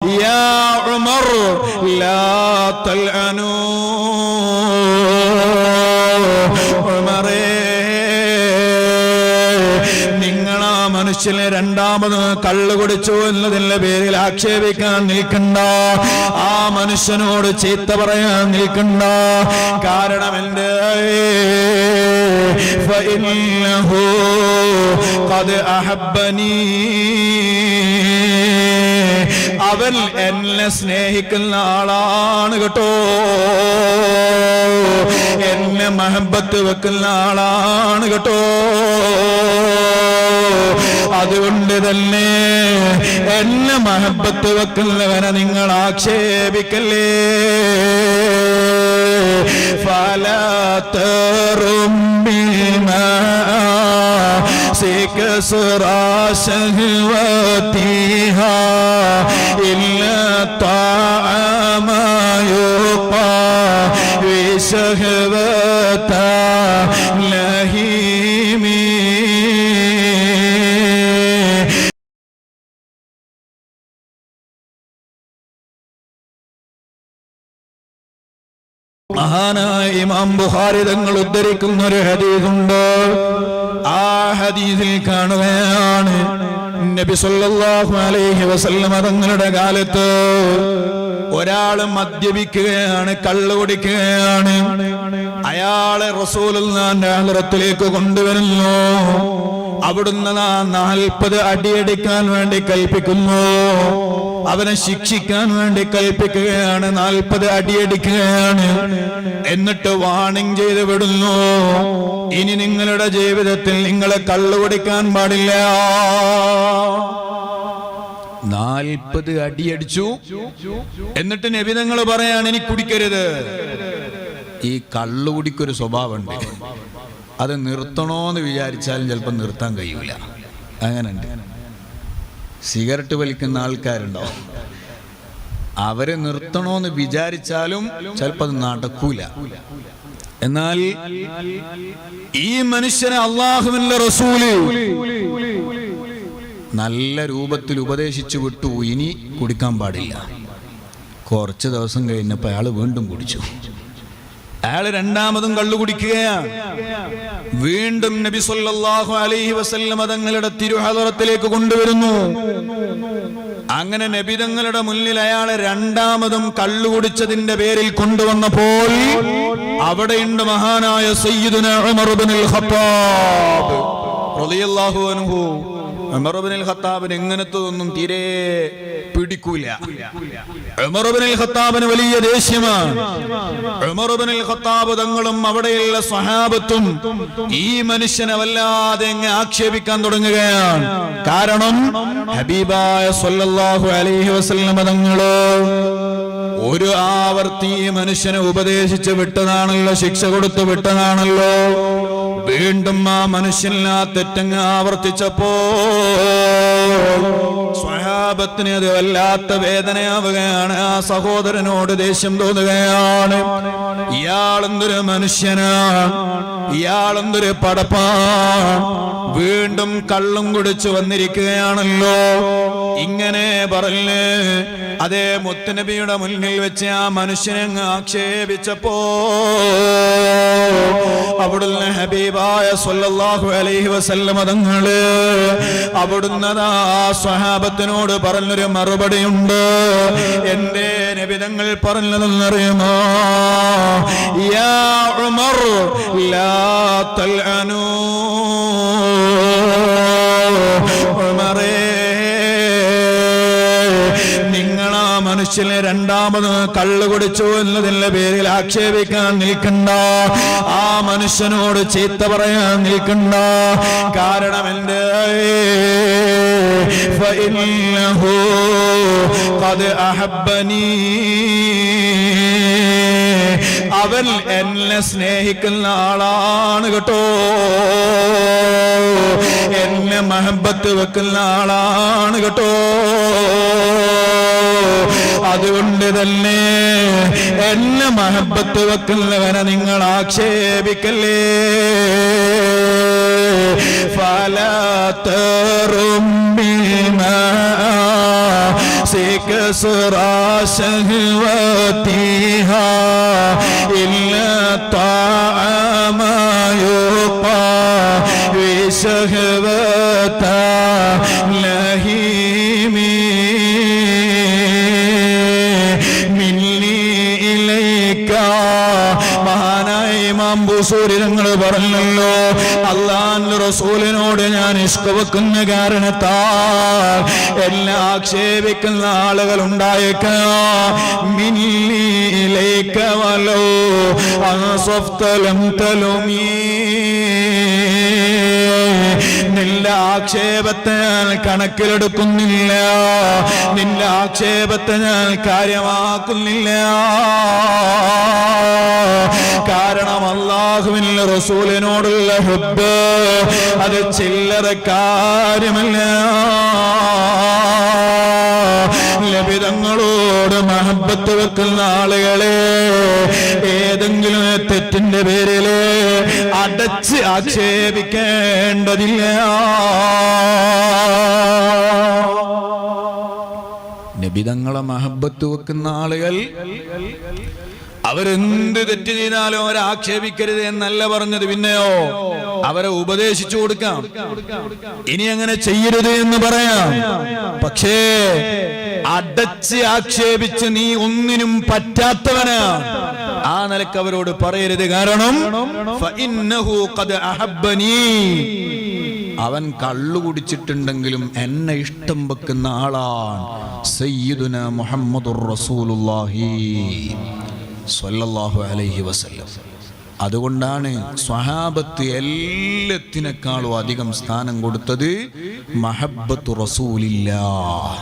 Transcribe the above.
യാ ഉമർ ലാ തൽഅനൂ ഉമറേ, നിങ്ങളാ മനുഷ്യനെ രണ്ടാമത് കള്ളു കുടിച്ചു എന്നതിന്റെ പേരിൽ ആക്ഷേപിക്കാൻ നിൽക്കണ്ട, ആ മനുഷ്യനോട് ചീത്ത പറയാൻ നിൽക്കണ്ട. കാരണം എന്റെ ഫഇന്നഹു ഖദ് അഹബ്ബനീ, അവൻ എന്നെ സ്നേഹിക്കുന്ന ആളാണ് കേട്ടോ, എന്നെ മഹബത്ത് വെക്കുന്ന ആളാണ് കേട്ടോ. അതുകൊണ്ട് തന്നെ എന്നെ മഹബത്ത് വെക്കുന്നവനെ നിങ്ങൾ ആക്ഷേപിക്കല്ലേ. ഫലാ തറുമ്മിമാ സികസ്റാ ശഹവതിഹാ ഇല്ലാ തഅമ യുഖാ വിശഹവത ലഹീമി. മഹാനായ ഇമാം ബുഖാരി തങ്ങൾ ഉദ്ധരിക്കുന്ന ഒരു ഹദീസുണ്ട്. ആ ഹദീസിൽ കാണുകയാണ് നബി സല്ലല്ലാഹു അലൈഹി വസല്ലം തങ്ങളുടെ കാലത്ത് ഒരാള് മദ്യപിക്കുകയാണ്, കള്ളു കുടിക്കുകയാണ്. അയാളെ റസൂലുള്ളാഹിന്റെ ഹദ്റത്തിലേക്ക് കൊണ്ടുവരുന്നു. അവിടുന്ന് 40 അടിയടിക്കാൻ വേണ്ടി കൽപ്പിക്കുന്നു. അവനെ ശിക്ഷിക്കാൻ വേണ്ടി കൽപ്പിക്കുകയാണ്, 40 അടിയടിക്കുകയാണ്. എന്നിട്ട് വാണിംഗ് ചെയ്ത് വിടുന്നു, ഇനി നിങ്ങളുടെ ജീവിതത്തിൽ നിങ്ങൾ കള്ളു കുടിക്കാൻ പാടില്ല. 40 അടിയടിച്ചു. എന്നിട്ട് നബി തങ്ങൾ പറയാണ്, ഇനി കുടിക്കരുത്. ഈ കള്ളുകുടിക്കൊരു സ്വഭാവമുണ്ട്, അത് നിർത്തണോന്ന് വിചാരിച്ചാലും ചിലപ്പോൾ നിർത്താൻ കഴിയൂല. അങ്ങനെയുണ്ട്. സിഗരറ്റ് വലിക്കുന്ന ആൾക്കാരുണ്ടോ, അവരെ നിർത്തണോന്ന് വിചാരിച്ചാലും ചിലപ്പോൾ അത് നടക്കൂല. എന്നാൽ ഈ മനുഷ്യനെ അല്ലാഹുവിന്റെ റസൂല് നല്ല രൂപത്തിൽ ഉപദേശിച്ചു വിട്ടു, ഇനി കുടിക്കാൻ പാടില്ല. കുറച്ച് ദിവസം കഴിഞ്ഞപ്പോൾ അയാൾ വീണ്ടും കുടിച്ചു. അയാൾ രണ്ടാമതും കള്ളു കുടിക്കുകയാണ്. വീണ്ടും നബി സല്ലല്ലാഹു അലൈഹി വസല്ലം തങ്ങളുടെ തിരുഹദറത്തിലേക്ക് കൊണ്ടുവരുന്നു. അങ്ങനെ നബി തങ്ങളുടെ മുന്നിൽ അയാളെ രണ്ടാമതും കള്ളു കുടിച്ചതിന്റെ പേരിൽ കൊണ്ടുവന്നപ്പോൾ അവിടെയുണ്ട് മഹാനായ സയ്യിദുനാ ഉമർ ഇബ്നുൽ ഖത്താബ് റളിയല്ലാഹു അൻഹു. ഉമർ ഇബ്നുൽ ഖത്താബിന് എങ്ങനത്തതൊന്നും തീരെ പിടിക്കൂല. ഉമർ ഇബ്നുൽ ഖത്താബിന് വലിയ ദേഷ്യമാണ്. ഉമർ ഇബ്നുൽ ഖത്താബ് തങ്ങളും അവിടെയുള്ള സ്വഹാബത്തും ഈ മനുഷ്യനെ വല്ലാതെ അങ്ങ് ആക്ഷേപിക്കാൻ തുടങ്ങുകയാണ്. കാരണം ഹബീബായ സ്വല്ലല്ലാഹു അലൈഹി വസല്ലം തങ്ങള് ഒരു ആവർത്തി ഈ മനുഷ്യനെ ഉപദേശിച്ച് വിട്ടതാണല്ലോ, ശിക്ഷ കൊടുത്തു വിട്ടതാണല്ലോ. വീണ്ടും ആ മനുഷ്യനെ ആ തെറ്റങ്ങ് ആവർത്തിച്ചപ്പോ സ്വഹാബത്തിന് അത് വല്ലാത്ത വേദനയാവുകയാണ്. ആ സഹോദരനോട് ദേഷ്യം തോന്നുകയാണ്. ഇയാളെന്തൊരു മനുഷ്യനാണ്, ഇയാളെന്തൊരു പടപ്പാണ്, വീണ്ടും കള്ളും കുടിച്ചു വന്നിരിക്കുകയാണല്ലോ. ഇങ്ങനെ പറഞ്ഞ് അതേ മുത്തുനബിയുടെ മുന്നിൽ വെച്ച് ആ മനുഷ്യനെ ആക്ഷേപിച്ചപ്പോ അവിടുന്ന് ഹബീബായ സ്വല്ലല്ലാഹു അലൈഹി വസല്ലം തങ്ങള് അവിടുന്ന് ആ സ്വഹാബത്തിനോട് പറഞ്ഞൊരു മറുപടിയുണ്ട്. എന്റെ നബി തങ്ങൾ പറഞ്ഞതെന്നറിയുമോ? യാ ഉമർ ലാ തൽഅനൂ ഉമറേ, നിങ്ങളാ മനുഷ്യനെ രണ്ടാമത് കള്ളു കുടിച്ചു എന്നതിന്റെ പേരിൽ ആക്ഷേപിക്കാൻ നിൽക്കണ്ട, ആ മനുഷ്യനോട് ചീത്ത പറയാൻ നിൽക്കണ്ട. കാരണം എന്റെ ഫഇന്നഹു ഖദ് അഹബ്ബനീ, അവൻ എന്നെ സ്നേഹിക്കുന്ന ആളാണ് കേട്ടോ, എന്നെ മഹബത്ത് വെക്കുന്ന ആളാണ് കേട്ടോ. അതുകൊണ്ട് തന്നെ എന്നെ മഹബത്ത് വെക്കുന്നവനെ നിങ്ങൾ ആക്ഷേപിക്കല്ലേ. فلا ترم بما سكسر شهوتها إلا طعام يقوي شهوة لهيم مني إليك. മഹാനായ ഇമാം ബൂസൂരി തങ്ങൾ പറഞ്ഞല്ലോ, അല്ലാഹുവിന്റെ റസൂലിനോട് ഞാൻ ഇഷ്ക് വെക്കുന്ന കാരണത്താൽ എന്നെ ആക്ഷേപിക്കുന്ന ആളുകൾ ഉണ്ടായേക്കാം. മിന്നിയിലേക്ക് വലോ അൻസഫ്തലം തലുമീ, നിന്റെ ആക്ഷേപത്തെ ഞാൻ കണക്കിലെടുക്കുന്നില്ല, നിന്റെ ആക്ഷേപത്തെ ഞാൻ കാര്യമാക്കുന്നില്ല. കാരണം അല്ലാഹുവിന്റെ റസൂലിനോടുള്ള ഹുബ്ബ് അത് ചില്ലറ കാര്യമല്ല. ലഭിതങ്ങളോട് മഹബത്ത് വെക്കുന്ന ആളുകളെ ഏതെങ്കിലും തെറ്റിന്റെ പേരില് അടച്ച് ആക്ഷേപിക്കേണ്ടതില്ല. നബിതങ്ങളെ മഹബത്ത് വെക്കുന്ന ആളുകൾ അവരെന്ത് തെറ്റ് ചെയ്താലും അവരെ ആക്ഷേപിക്കരുത് എന്നല്ല പറഞ്ഞത്, പിന്നെയോ അവരെ ഉപദേശിച്ചു കൊടുക്കാം, ഇനി അങ്ങനെ ചെയ്യരുത് എന്ന് പറയാം. പക്ഷേ അടച്ച് ആക്ഷേപിച്ച് നീ ഒന്നിനും പറ്റാത്തവനാ, ആ നിലക്ക് അവരോട് പറയരുത്. കാരണം ഫഇന്നഹു ഖദ് അഹബ്ബനി, അവൻ കള്ളു കുടിച്ചിട്ടുണ്ടെങ്കിലും എന്നെ ഇഷ്ടം വെക്കുന്ന ആളാണ് സയ്യിദുനാ മുഹമ്മദുർ റസൂലുള്ളാഹി സ്വല്ലല്ലാഹു അലൈഹി വസല്ലം. അതുകൊണ്ടാണ് സ്വഹാബത്ത് എല്ലാത്തിനേക്കാളും അധികം സ്ഥാനം കൊടുത്തത് മഹബ്ബത്തു റസൂലില്ലാഹ്.